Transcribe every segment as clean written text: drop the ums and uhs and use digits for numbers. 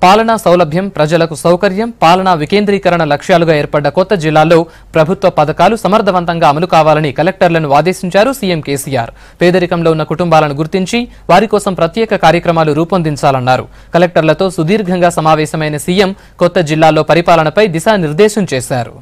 పాలనా సౌలభ్యం, ప్రజలకు సౌకర్యం, పాలనా వికేంద్రీకరణ లక్ష్యాలుగా ఏర్పడ్డ కొత్త జిల్లాల్లో ప్రభుత్వ పథకాలు సమర్థవంతంగా అమలు కావాలని కలెక్టర్లను ఆదేశించారు సీఎం కేసీఆర్. పేదరికంలో ఉన్న కుటుంబాలను గుర్తించి వారి కోసం ప్రత్యేక కార్యక్రమాలు రూపొందించాలన్నారు. కలెక్టర్లతో సుదీర్ఘంగా సమావేశమైన సీఎం కొత్త జిల్లాల్లో పరిపాలనపై దిశానిర్దేశం చేశారు.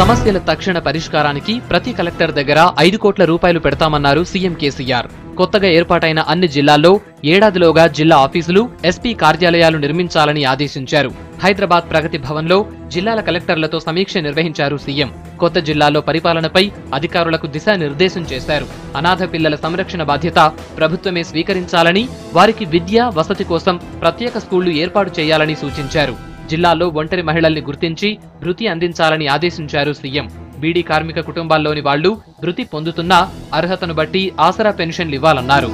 సమస్యల తక్షణ పరిష్కారానికి ప్రతి కలెక్టర్ దగ్గర 5 కోట్ల రూపాయలు పెడతామన్నారు సీఎం కేసీఆర్. కొత్తగా ఏర్పాటైన అన్ని జిల్లాల్లో ఏడాదిలోగా జిల్లా ఆఫీసులు, ఎస్పీ కార్యాలయాలు నిర్మించాలని ఆదేశించారు. హైదరాబాద్ ప్రగతి భవన్లో జిల్లాల కలెక్టర్లతో సమీక్ష నిర్వహించారు సీఎం. కొత్త జిల్లాల్లో పరిపాలనపై అధికారులకు దిశానిర్దేశం చేశారు. అనాథ పిల్లల సంరక్షణ బాధ్యత ప్రభుత్వమే స్వీకరించాలని, వారికి విద్య, వసతి కోసం ప్రత్యేక స్కూళ్లు ఏర్పాటు చేయాలని సూచించారు. జిల్లాలో ఒంటరి మహిళల్ని గుర్తించి భృతి అందించాలని ఆదేశించారు సీఎం. బీడీ కార్మిక కుటుంబాల్లోని వాళ్లు భృతి పొందుతున్నా అర్హతను బట్టి ఆసరా పెన్షన్లు ఇవ్వాలన్నారు.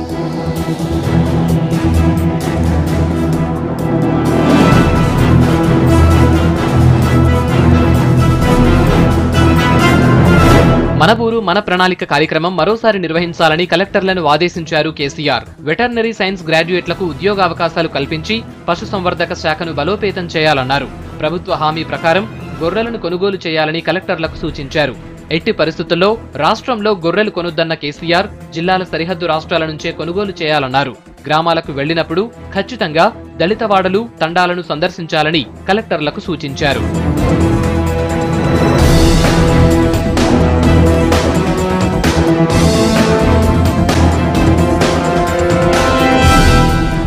మన ఊరు మన ప్రణాళిక కార్యక్రమం మరోసారి నిర్వహించాలని కలెక్టర్లను ఆదేశించారు కేసీఆర్. వెటర్నరీ సైన్స్ గ్రాడ్యుయేట్లకు ఉద్యోగావకాశాలు కల్పించి పశుసంవర్ధక శాఖను బలోపేతం చేయాలన్నారు. ప్రభుత్వ హామీ ప్రకారం గొర్రెలను కొనుగోలు చేయాలని కలెక్టర్లకు సూచించారు. ఎట్టి పరిస్థితుల్లో రాష్ట్రంలో గొర్రెలు కొనొద్దన్న కేసీఆర్ జిల్లాల సరిహద్దు రాష్ట్రాల నుంచే కొనుగోలు చేయాలన్నారు. గ్రామాలకు వెళ్లినప్పుడు ఖచ్చితంగా దళితవాడలు, తండాలను సందర్శించాలని కలెక్టర్లకు సూచించారు.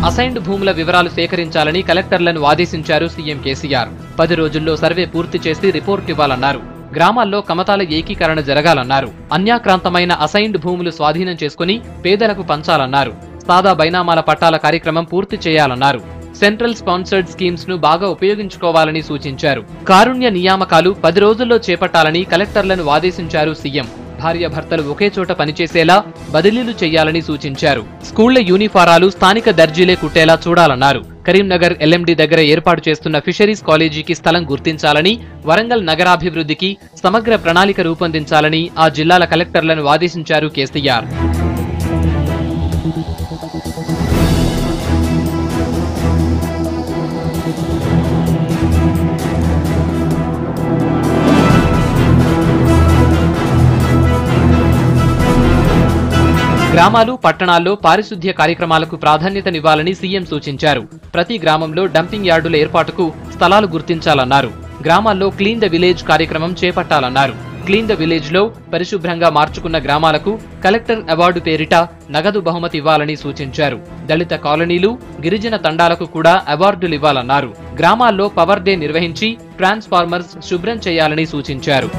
అసైన్డ్ భూముల వివరాలు సేకరించాలని కలెక్టర్లను ఆదేశించారు సీఎం కేసీఆర్. 10 రోజుల్లో సర్వే పూర్తి చేసి రిపోర్ట్ ఇవ్వాలన్నారు. గ్రామాల్లో కమతాల ఏకీకరణ జరగాలన్నారు. అన్యాక్రాంతమైన అసైన్డ్ భూములు స్వాధీనం చేసుకుని పేదలకు పంచాలన్నారు. సాదా బైనామాల పట్టాల కార్యక్రమం పూర్తి చేయాలన్నారు. సెంట్రల్ స్పాన్సర్డ్ స్కీమ్స్ ను బాగా ఉపయోగించుకోవాలని సూచించారు. కారుణ్య నియామకాలు 10 రోజుల్లో చేపట్టాలని కలెక్టర్లను ఆదేశించారు సీఎం. భార్యాభర్తలు ఒకే చోట పనిచేసేలా బదిలీలు చేయాలని సూచించారు. స్కూళ్ల యూనిఫారాలు స్థానిక దర్జీలే కుట్టేలా చూడాలన్నారు. కరీంనగర్ ఎల్ఎండి దగ్గర ఏర్పాటు చేస్తున్న ఫిషరీస్ కాలేజీకి స్థలం గుర్తించాలని, వరంగల్ నగరాభివృద్ధికి సమగ్ర ప్రణాళిక రూపొందించాలని ఆ జిల్లాల కలెక్టర్లను ఆదేశించారు కేసీఆర్. గ్రామాలు, పట్టణాల్లో పారిశుద్ధ్య కార్యక్రమాలకు ప్రాధాన్యతనివ్వాలని సీఎం సూచించారు. ప్రతి గ్రామంలో డంపింగ్ యార్డుల ఏర్పాటుకు స్థలాలు గుర్తించాలన్నారు. గ్రామాల్లో క్లీన్ ద విలేజ్ కార్యక్రమం చేపట్టాలన్నారు. క్లీన్ ద విలేజ్ లో పరిశుభ్రంగా మార్చుకున్న గ్రామాలకు కలెక్టర్ అవార్డు పేరిట నగదు బహుమతి ఇవ్వాలని సూచించారు. దళిత కాలనీలు, గిరిజన తండాలకు కూడా అవార్డులు ఇవ్వాలన్నారు. గ్రామాల్లో పవర్ డే నిర్వహించి ట్రాన్స్ఫార్మర్స్ శుభ్రం చేయాలని సూచించారు.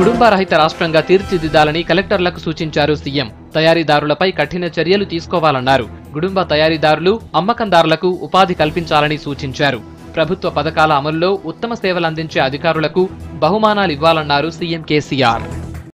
కుటుంబరహిత రాష్ట్రంగా తీర్చిదిద్దాలని కలెక్టర్లకు సూచించారు సీఎం. తయారీదారులపై కఠిన చర్యలు తీసుకోవాలన్నారు. కుటుంబ తయారీదారులు, అమ్మకందారులకు ఉపాధి కల్పించాలని సూచించారు. ప్రభుత్వ పథకాల అమలులో ఉత్తమ సేవలందించే అధికారులకు బహుమానాలు ఇవ్వాలన్నారు సీఎం కేసీఆర్.